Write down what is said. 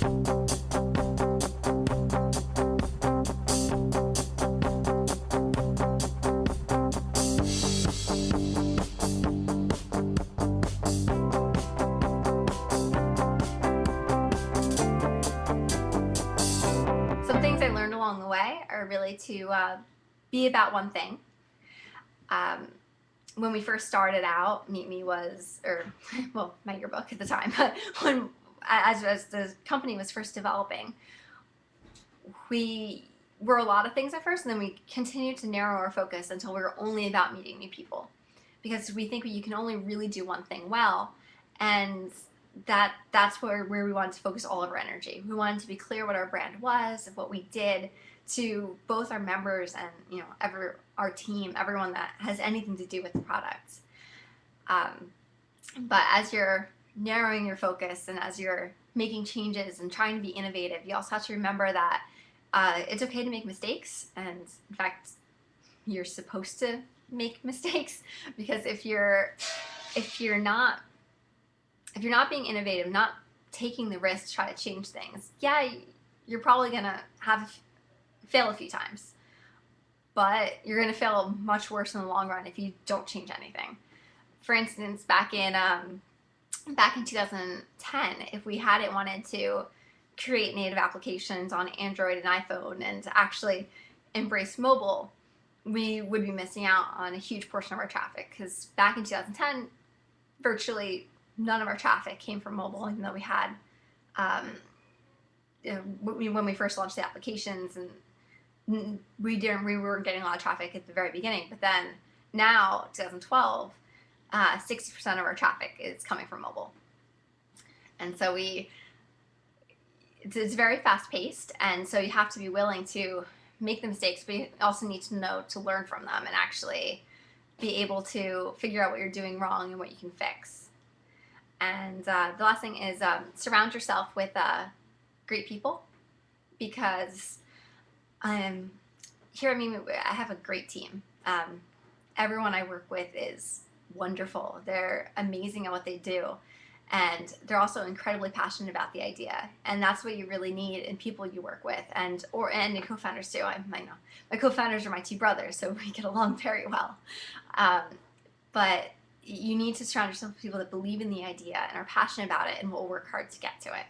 Some things I learned along the way are really to be about one thing. When we first started out, Meet Me was, or well, my yearbook at the time, but when as the company was first developing, we were a lot of things at first, and then we continued to narrow our focus until we were only about meeting new people, because we think you can only really do one thing well, and that's where we wanted to focus all of our energy. We wanted to be clear what our brand was and what we did to both our members and our team, everyone that has anything to do with the product. But as you're narrowing your focus and as you're making changes and trying to be innovative, you also have to remember that it's okay to make mistakes, and in fact, you're supposed to make mistakes, because if you're not being innovative, not taking the risk to try to change things, yeah, you're probably gonna fail a few times, but you're gonna fail much worse in the long run if you don't change anything. For instance, back in 2010, if we hadn't wanted to create native applications on Android and iPhone and actually embrace mobile, we would be missing out on a huge portion of our traffic, because back in 2010, virtually none of our traffic came from mobile, even though we had, when we first launched the applications, and we weren't getting a lot of traffic at the very beginning. But then now, 2012, 60% of our traffic is coming from mobile. And so it's very fast paced, and so you have to be willing to make the mistakes, but you also need to know to learn from them and actually be able to figure out what you're doing wrong and what you can fix. And the last thing is surround yourself with great people, because here at Meet Me, I have a great team. Everyone I work with is wonderful. They're amazing at what they do, and they're also incredibly passionate about the idea. And that's what you really need in people you work with, and in co-founders too. My co-founders are my two brothers, so we get along very well. But you need to surround yourself with people that believe in the idea and are passionate about it and will work hard to get to it.